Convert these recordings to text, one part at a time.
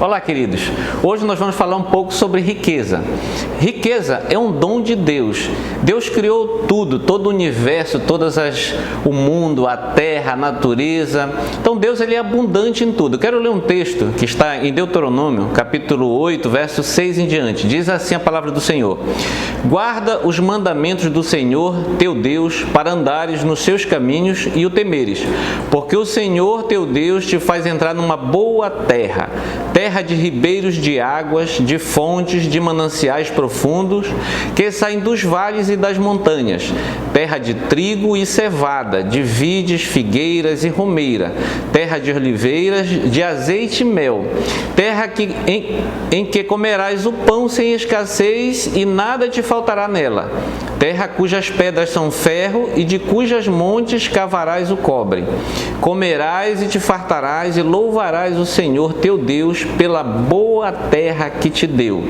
Olá, queridos. Hoje nós vamos falar um pouco sobre riqueza. Riqueza é um dom de Deus. Deus criou tudo, todo o universo, o mundo, a terra, a natureza. Então Deus ele é abundante em tudo. Eu quero ler um texto que está em Deuteronômio, capítulo 8, verso 6 em diante. Diz assim a palavra do Senhor: guarda os mandamentos do Senhor, teu Deus, para andares nos seus caminhos e o temeres, porque o Senhor, teu Deus, te faz entrar numa boa terra, terra de ribeiros de águas, de fontes, de mananciais profundos, que saem dos vales e das montanhas, terra de trigo e cevada, de vides, figueiras e romeira, terra de oliveiras, de azeite e mel, terra em que comerás o pão sem escassez e nada te faltará nela, terra cujas pedras são ferro e de cujas montes cavarás o cobre. Comerás e te fartarás e louvarás o Senhor teu Deus pela boa terra que te deu.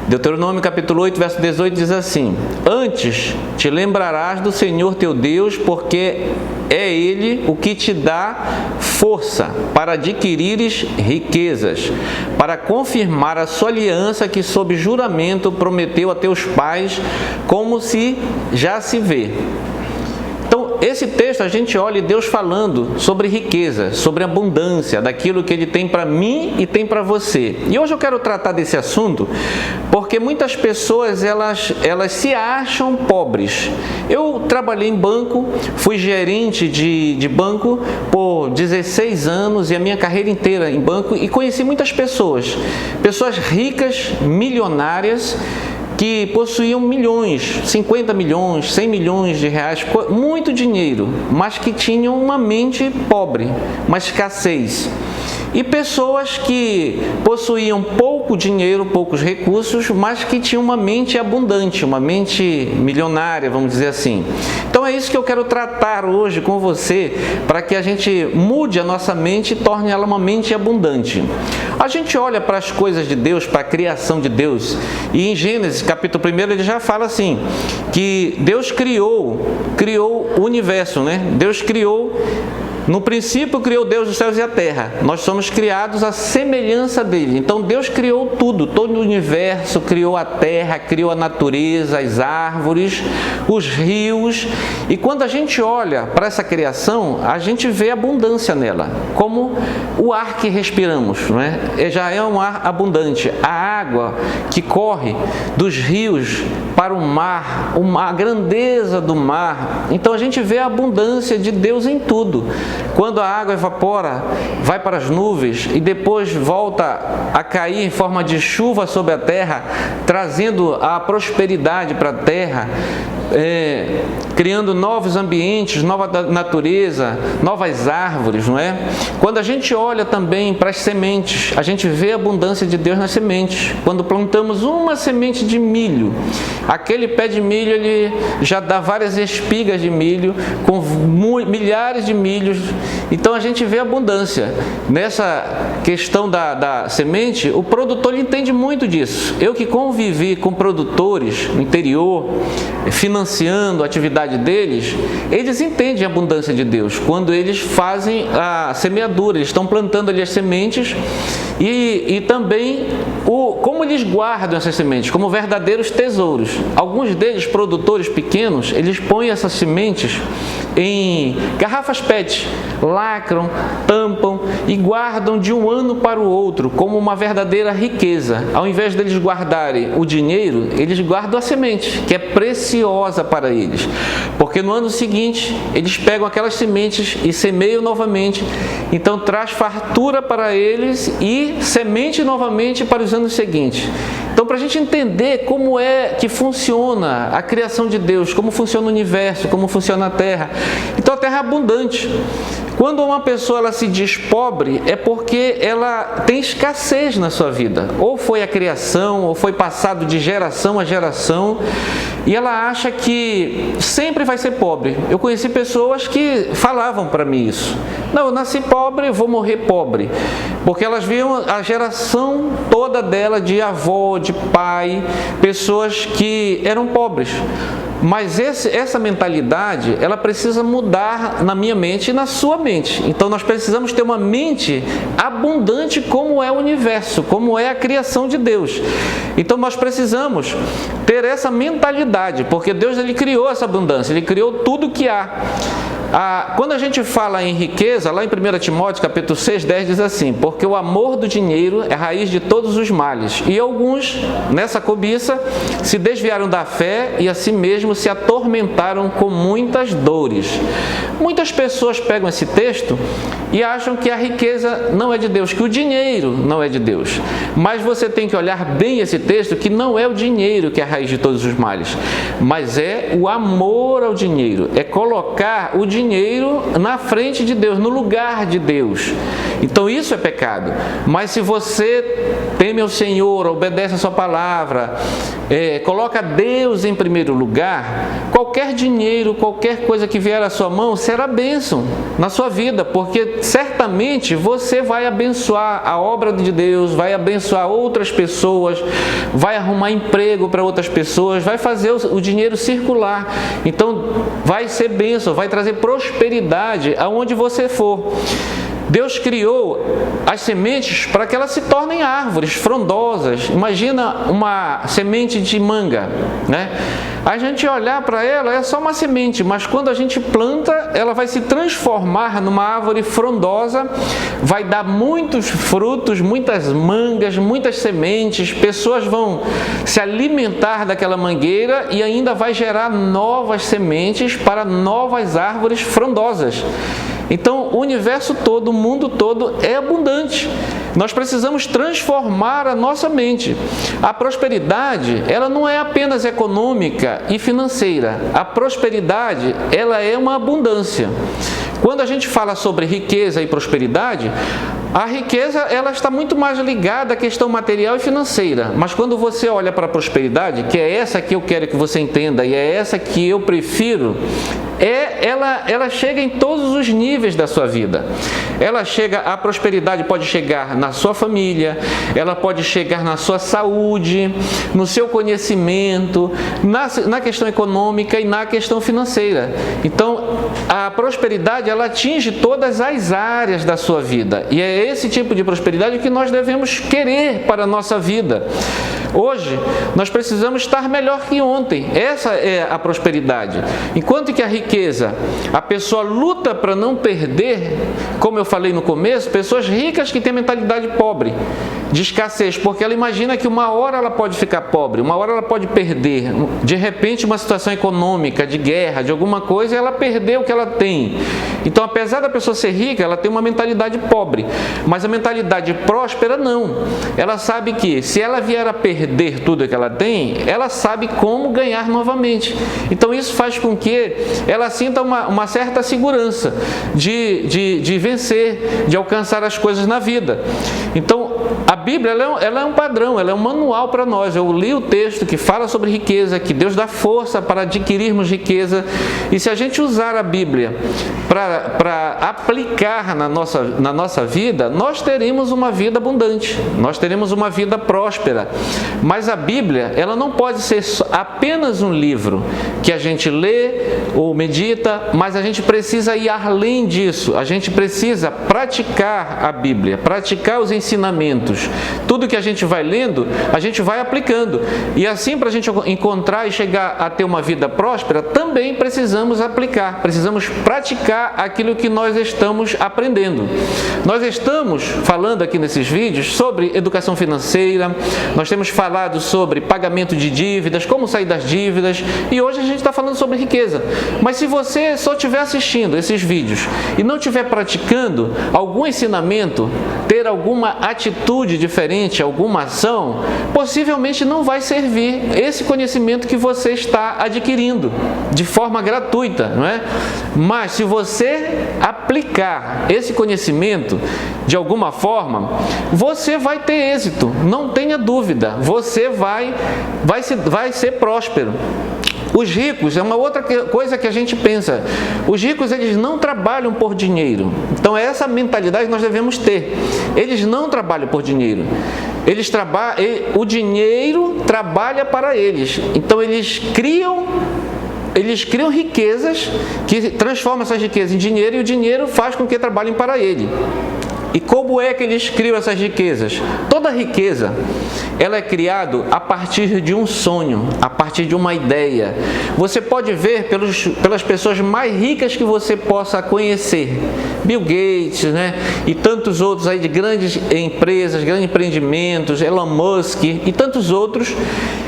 Deuteronômio capítulo 8, verso 18 diz assim: antes te lembrarás do Senhor teu Deus, porque é Ele o que te dá força para adquirires riquezas, para confirmar a sua aliança que sob juramento prometeu a teus pais, como se já se vê. Então, esse texto a gente olha e Deus falando sobre riqueza, sobre abundância, daquilo que Ele tem para mim e tem para você. E hoje eu quero tratar desse assunto porque muitas pessoas elas se acham pobres. Eu trabalhei em banco, fui gerente de banco por 16 anos e a minha carreira inteira em banco e conheci muitas pessoas ricas, milionárias, que possuíam milhões, 50 milhões, 100 milhões de reais, muito dinheiro, mas que tinham uma mente pobre, uma escassez. E pessoas que possuíam pouco dinheiro, poucos recursos, mas que tinham uma mente abundante, uma mente milionária, vamos dizer assim. Então é isso que eu quero tratar hoje com você, para que a gente mude a nossa mente e torne ela uma mente abundante. A gente olha para as coisas de Deus, para a criação de Deus, e em Gênesis capítulo 1 ele já fala assim, que Deus criou o universo, né? Deus criou. No princípio criou Deus os céus e a terra. Nós somos criados à semelhança dele. Então Deus criou tudo, todo o universo, criou a terra, criou a natureza, as árvores, os rios. E quando a gente olha para essa criação, a gente vê abundância nela, como o ar que respiramos, não é? Já é um ar abundante. A água que corre dos rios para o mar, a grandeza do mar. Então a gente vê a abundância de Deus em tudo. Quando a água evapora, vai para as nuvens e depois volta a cair em forma de chuva sobre a terra, trazendo a prosperidade para a terra, criando novos ambientes, nova natureza, novas árvores, não é? Quando a gente olha também para as sementes, a gente vê a abundância de Deus nas sementes. Quando plantamos uma semente de milho, aquele pé de milho ele já dá várias espigas de milho, com milhares de milhos. Então a gente vê abundância. Nessa questão da semente, o produtor entende muito disso. Eu que convivi com produtores no interior, financiando a atividade deles, eles entendem a abundância de Deus. Quando eles fazem a semeadura, eles estão plantando ali as sementes e também como eles guardam essas sementes, como verdadeiros tesouros. Alguns deles, produtores pequenos, eles põem essas sementes em garrafas PET, lacram, tampam e guardam de um ano para o outro como uma verdadeira riqueza. Ao invés deles guardarem o dinheiro, eles guardam a semente, que é preciosa para eles, porque no ano seguinte eles pegam aquelas sementes e semeiam novamente, então traz fartura para eles e semente novamente para os anos seguintes. Então, para a gente entender como é que funciona a criação de Deus, como funciona o universo, como funciona a terra. Então, a terra é abundante. Quando uma pessoa ela se diz pobre, é porque ela tem escassez na sua vida. Ou foi a criação, ou foi passado de geração a geração, e ela acha que sempre vai ser pobre. Eu conheci pessoas que falavam para mim isso. Não, eu nasci pobre, eu vou morrer pobre. Porque elas viam a geração toda dela, de avô, de pai, pessoas que eram pobres. Mas essa mentalidade, ela precisa mudar na minha mente e na sua mente. Então nós precisamos ter uma mente abundante como é o universo, como é a criação de Deus. Então nós precisamos ter essa mentalidade, porque Deus ele criou essa abundância, Ele criou tudo que há. Quando a gente fala em riqueza, lá em 1 Timóteo capítulo 6, 10 diz assim: porque o amor do dinheiro é a raiz de todos os males, e alguns, nessa cobiça, se desviaram da fé e a si mesmos se atormentaram com muitas dores. Muitas pessoas pegam esse texto e acham que a riqueza não é de Deus, que o dinheiro não é de Deus. Mas você tem que olhar bem esse texto, que não é o dinheiro que é a raiz de todos os males, mas é o amor ao dinheiro, é colocar o dinheiro na frente de Deus, no lugar de Deus. Então isso é pecado. Mas se você teme ao Senhor, obedece a sua palavra, coloca Deus em primeiro lugar, qualquer dinheiro, qualquer coisa que vier à sua mão será bênção na sua vida, porque certamente você vai abençoar a obra de Deus, vai abençoar outras pessoas, vai arrumar emprego para outras pessoas, vai fazer o dinheiro circular. Então vai ser bênção, vai trazer prosperidade aonde você for. Deus criou as sementes para que elas se tornem árvores frondosas. Imagina uma semente de manga, né? A gente olhar para ela é só uma semente, mas quando a gente planta, ela vai se transformar numa árvore frondosa, vai dar muitos frutos, muitas mangas, muitas sementes, pessoas vão se alimentar daquela mangueira e ainda vai gerar novas sementes para novas árvores frondosas. Então, o universo todo, o mundo todo é abundante. Nós precisamos transformar a nossa mente. A prosperidade, ela não é apenas econômica e financeira. A prosperidade, ela é uma abundância. Quando a gente fala sobre riqueza e prosperidade, a riqueza ela está muito mais ligada à questão material e financeira. Mas quando você olha para a prosperidade, que é essa que eu quero que você entenda e é essa que eu prefiro, ela chega em todos os níveis da sua vida. A prosperidade pode chegar na sua família, ela pode chegar na sua saúde, no seu conhecimento, na questão econômica e na questão financeira. Então, a prosperidade ela atinge todas as áreas da sua vida. E é esse tipo de prosperidade que nós devemos querer para a nossa vida. Hoje, nós precisamos estar melhor que ontem. Essa é a prosperidade. Enquanto que a riqueza, a pessoa luta para não perder, como eu falei no começo, pessoas ricas que têm mentalidade pobre, de escassez, porque ela imagina que uma hora ela pode ficar pobre, uma hora ela pode perder, de repente uma situação econômica, de guerra, de alguma coisa, ela perdeu o que ela tem. Então, apesar da pessoa ser rica, ela tem uma mentalidade pobre, mas a mentalidade próspera não. Ela sabe que se ela vier a perder tudo que ela tem, ela sabe como ganhar novamente. Então isso faz com que ela sinta uma certa segurança de vencer, de alcançar as coisas na vida. Então a Bíblia ela é um padrão, ela é um manual para nós. Eu li o texto que fala sobre riqueza, que Deus dá força para adquirirmos riqueza, e se a gente usar a Bíblia para aplicar na nossa vida, nós teremos uma vida abundante, nós teremos uma vida próspera. Mas a Bíblia, ela não pode ser apenas um livro que a gente lê ou medita, mas a gente precisa ir além disso. A gente precisa praticar a Bíblia, praticar os ensinamentos. Tudo que a gente vai lendo, a gente vai aplicando. E assim, para a gente encontrar e chegar a ter uma vida próspera, também precisamos aplicar, precisamos praticar aquilo que nós estamos aprendendo. Nós estamos falando aqui nesses vídeos sobre educação financeira, nós temos falado sobre pagamento de dívidas, como sair das dívidas, e hoje a gente está falando sobre riqueza. Mas se você só estiver assistindo esses vídeos e não estiver praticando algum ensinamento, ter alguma atitude diferente, alguma ação, possivelmente não vai servir esse conhecimento que você está adquirindo de forma gratuita, não é? Mas se você aplicar esse conhecimento de alguma forma, você vai ter êxito, não tenha dúvida, você vai ser próspero. Os ricos, é uma outra coisa que a gente pensa, os ricos eles não trabalham por dinheiro. Então é essa mentalidade que nós devemos ter. Eles não trabalham por dinheiro. O dinheiro trabalha para eles. Então eles criam eles criam riquezas que transformam essas riquezas em dinheiro, e o dinheiro faz com que trabalhem para ele. E como é que eles criam essas riquezas? Toda riqueza, ela é criada a partir de um sonho, a partir de uma ideia. Você pode ver pelas pessoas mais ricas que você possa conhecer, Bill Gates, né? E tantos outros aí de grandes empresas, grandes empreendimentos, Elon Musk e tantos outros,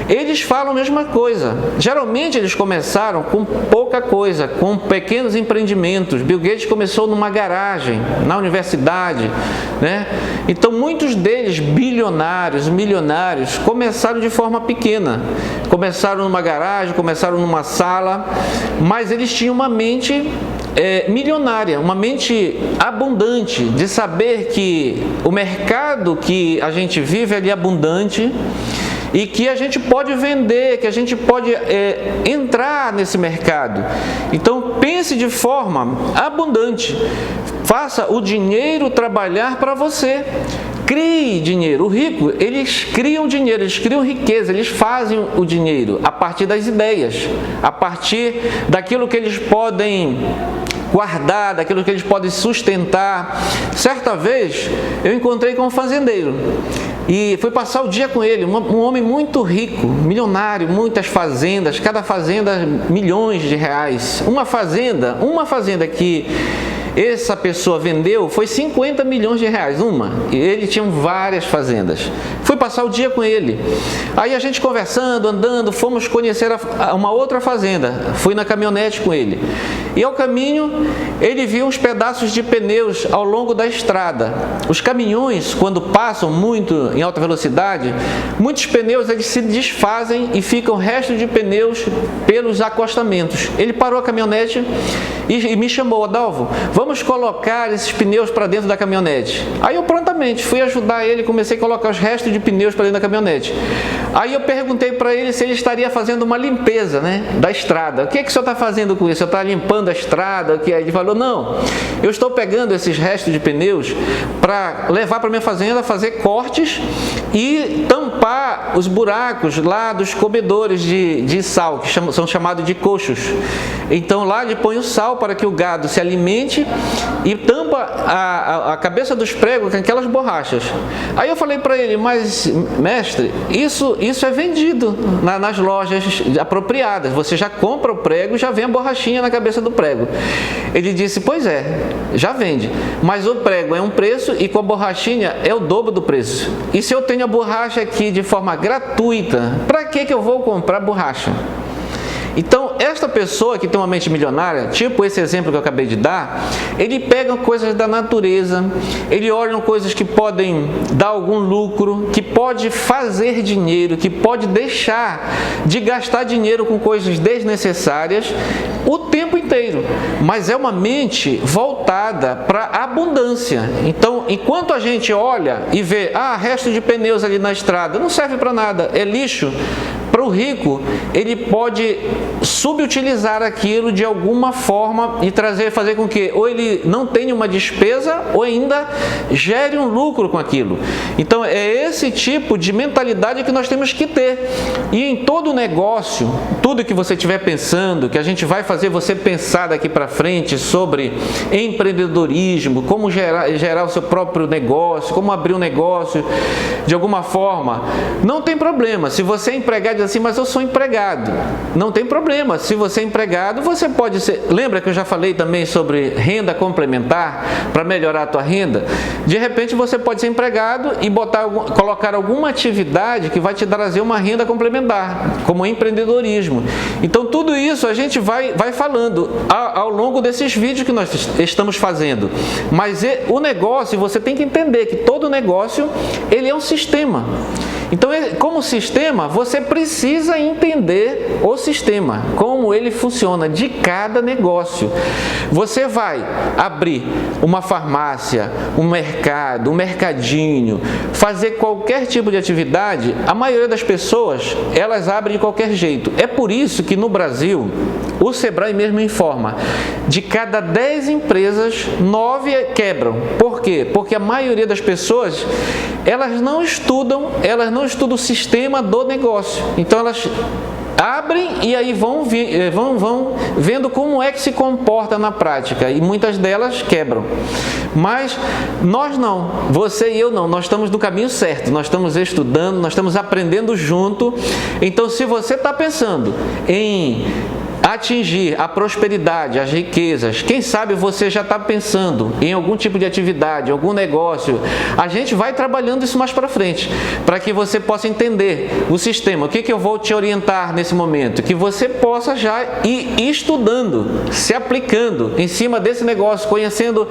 eles falam a mesma coisa. Geralmente eles começaram com pouca coisa, com pequenos empreendimentos. Bill Gates começou numa garagem, na universidade, né? Então muitos deles, bilionários, milionários, começaram de forma pequena. Começaram numa garagem, começaram numa sala, mas eles tinham uma mente milionária, uma mente abundante, de saber que o mercado que a gente vive é abundante, e que a gente pode vender, que a gente pode entrar nesse mercado. Então pense de forma abundante, faça o dinheiro trabalhar para você. Crie dinheiro. O rico, eles criam dinheiro, eles criam riqueza, eles fazem o dinheiro a partir das ideias, a partir daquilo que eles podem guardar, daquilo que eles podem sustentar. Certa vez eu encontrei com um fazendeiro e fui passar o dia com ele, um homem muito rico, milionário, muitas fazendas, cada fazenda milhões de reais. Uma fazenda que essa pessoa vendeu foi 50 milhões de reais, e ele tinha várias fazendas. Fui passar o dia com ele, aí a gente conversando, andando, fomos conhecer uma outra fazenda. Fui na caminhonete com ele, e ao caminho ele viu uns pedaços de pneus ao longo da estrada. Os caminhões, quando passam muito em alta velocidade, muitos pneus eles se desfazem e ficam restos de pneus pelos acostamentos. Ele parou a caminhonete e me chamou: Adalvo, vamos colocar esses pneus para dentro da caminhonete. Aí eu prontamente fui ajudar ele, comecei a colocar os restos de pneus para dentro da caminhonete. Aí eu perguntei para ele se ele estaria fazendo uma limpeza, né, da estrada. O que o senhor está fazendo com isso? Eu estou limpando a estrada? Aí ele falou: não, eu estou pegando esses restos de pneus para levar para minha fazenda, fazer cortes e tampar os buracos lá dos comedores de sal, que são chamados de coxos. Então lá ele põe o sal para que o gado se alimente e tampa a cabeça dos pregos com aquelas borrachas. Aí eu falei para ele: mas mestre, isso é vendido nas lojas apropriadas, você já compra o prego e já vem a borrachinha na cabeça do prego. Ele disse: pois é, já vende, mas o prego é um preço e com a borrachinha é o dobro do preço. E se eu tenho a borracha aqui de forma gratuita, para que eu vou comprar borracha? Então, esta pessoa que tem uma mente milionária, tipo esse exemplo que eu acabei de dar, ele pega coisas da natureza, ele olha coisas que podem dar algum lucro, que pode fazer dinheiro, que pode deixar de gastar dinheiro com coisas desnecessárias o tempo inteiro. Mas é uma mente voltada para a abundância. Então, enquanto a gente olha e vê, resto de pneus ali na estrada, não serve para nada, é lixo. Para o rico, ele pode subutilizar aquilo de alguma forma e fazer com que ou ele não tenha uma despesa ou ainda gere um lucro com aquilo. Então é esse tipo de mentalidade que nós temos que ter. E em todo negócio, tudo que você estiver pensando, que a gente vai fazer você pensar daqui para frente sobre empreendedorismo, como gerar o seu próprio negócio, como abrir um negócio de alguma forma, não tem problema. Se você é empregado assim, mas eu sou empregado, não tem problema. Se você é empregado, você pode ser. Lembra que eu já falei também sobre renda complementar para melhorar a tua renda? De repente você pode ser empregado e colocar alguma atividade que vai te trazer uma renda complementar, como empreendedorismo. Então tudo isso a gente vai falando ao longo desses vídeos que nós estamos fazendo. Mas o negócio, você tem que entender que todo negócio ele é um sistema. Então, como sistema, você precisa entender o sistema, como ele funciona de cada negócio. Você vai abrir uma farmácia, um mercado, um mercadinho, fazer qualquer tipo de atividade, a maioria das pessoas, elas abrem de qualquer jeito. É por isso que no Brasil, o Sebrae mesmo informa, de cada 10 empresas, 9 quebram. Por quê? Porque a maioria das pessoas, elas não estudam o sistema do negócio. Então elas abrem e aí vão vendo como é que se comporta na prática, e muitas delas quebram. Mas nós não, você e eu não, nós estamos no caminho certo, nós estamos estudando, nós estamos aprendendo junto. Então, se você está pensando em atingir a prosperidade, as riquezas, quem sabe você já está pensando em algum tipo de atividade, algum negócio, a gente vai trabalhando isso mais para frente, para que você possa entender o sistema. O que eu vou te orientar nesse momento? Que você possa já ir estudando, se aplicando em cima desse negócio, conhecendo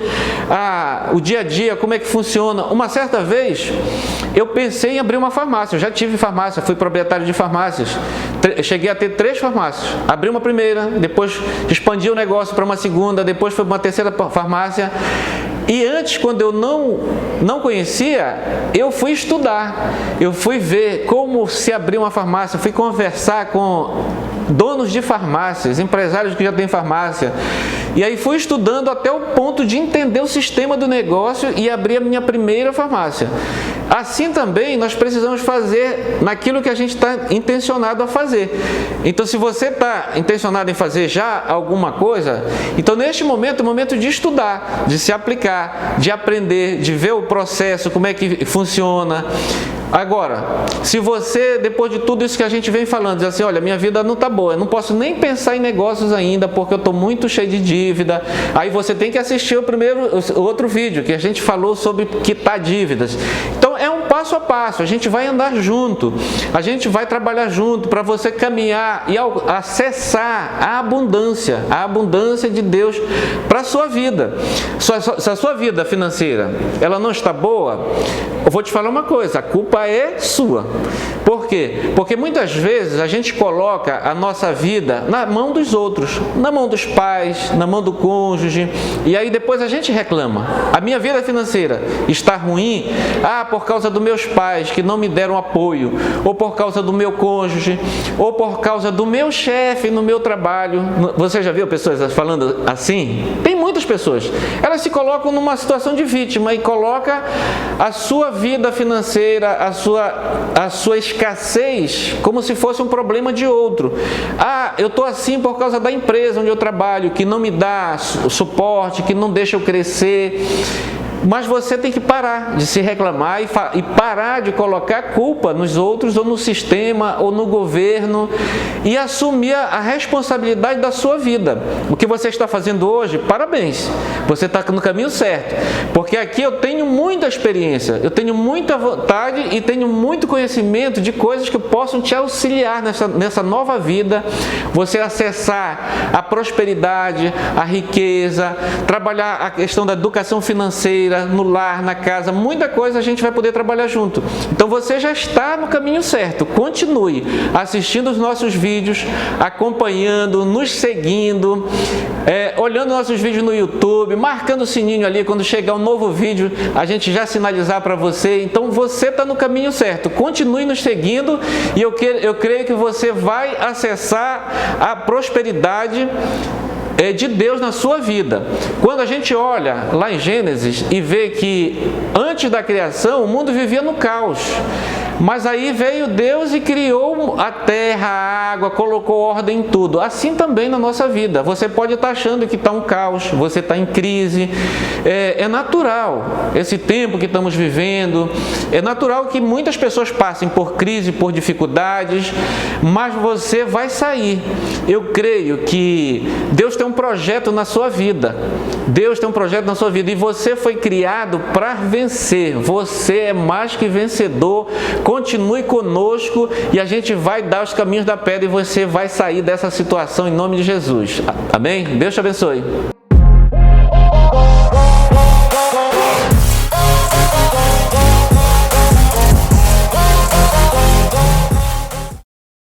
o dia a dia, como é que funciona. Uma certa vez, eu pensei em abrir uma farmácia. Eu já tive farmácia, fui proprietário de farmácias. Cheguei a ter 3 farmácias. Abri uma primeira, depois expandi o negócio para uma segunda, depois foi para uma terceira farmácia. E antes, quando eu não conhecia, eu fui estudar, eu fui ver como se abrir uma farmácia, fui conversar com donos de farmácias, empresários que já têm farmácia. E aí fui estudando até o ponto de entender o sistema do negócio e abrir a minha primeira farmácia. Assim também nós precisamos fazer naquilo que a gente está intencionado a fazer. Então, se você está intencionado em fazer já alguma coisa, então neste momento é o momento de estudar, de se aplicar, de aprender, de ver o processo, como é que funciona. Agora, se você, depois de tudo isso que a gente vem falando, diz assim, olha, minha vida não está boa, eu não posso nem pensar em negócios ainda, porque eu estou muito cheio de dívida, aí você tem que assistir o outro vídeo, que a gente falou sobre quitar dívidas. Então, é um passo a passo, a gente vai andar junto, a gente vai trabalhar junto para você caminhar e acessar a abundância de Deus para a sua vida. Se a sua vida financeira, ela não está boa, eu vou te falar uma coisa, a culpa é sua. Por quê? Porque muitas vezes a gente coloca a nossa vida na mão dos outros, na mão dos pais, na mão do cônjuge, e aí depois a gente reclama. A minha vida financeira está ruim, por causa dos meus pais que não me deram apoio, ou por causa do meu cônjuge, ou por causa do meu chefe no meu trabalho. Você já viu pessoas falando assim? Tem muitas pessoas. Elas se colocam numa situação de vítima e colocam a sua vida financeira, a sua escassez como se fosse um problema de outro. Eu estou assim por causa da empresa onde eu trabalho, que não me dá suporte, que não deixa eu crescer. Mas você tem que parar de se reclamar e parar de colocar culpa nos outros, ou no sistema, ou no governo, e assumir a responsabilidade da sua vida. O que você está fazendo hoje, parabéns, você está no caminho certo, porque aqui eu tenho muita experiência, eu tenho muita vontade e tenho muito conhecimento de coisas que possam te auxiliar nessa nova vida, você acessar a prosperidade, a riqueza, trabalhar a questão da educação financeira, no lar, na casa, muita coisa a gente vai poder trabalhar junto. Então você já está no caminho certo. Continue assistindo os nossos vídeos, acompanhando, nos seguindo, olhando nossos vídeos no YouTube, marcando o sininho ali, quando chegar um novo vídeo, a gente já sinalizar para você. Então você está no caminho certo. Continue nos seguindo e eu creio que você vai acessar a prosperidade de Deus na sua vida. Quando a gente olha lá em Gênesis e vê que antes da criação o mundo vivia no caos, mas aí veio Deus e criou a terra, a água, colocou ordem em tudo. Assim também na nossa vida. Você pode estar achando que está um caos, você está em crise. É natural esse tempo que estamos vivendo. É natural que muitas pessoas passem por crise, por dificuldades, mas você vai sair. Eu creio que Deus tem um projeto na sua vida. Deus tem um projeto na sua vida e você foi criado para vencer. Você é mais que vencedor. Continue conosco e a gente vai dar os caminhos da pedra e você vai sair dessa situação em nome de Jesus. Amém? Deus te abençoe.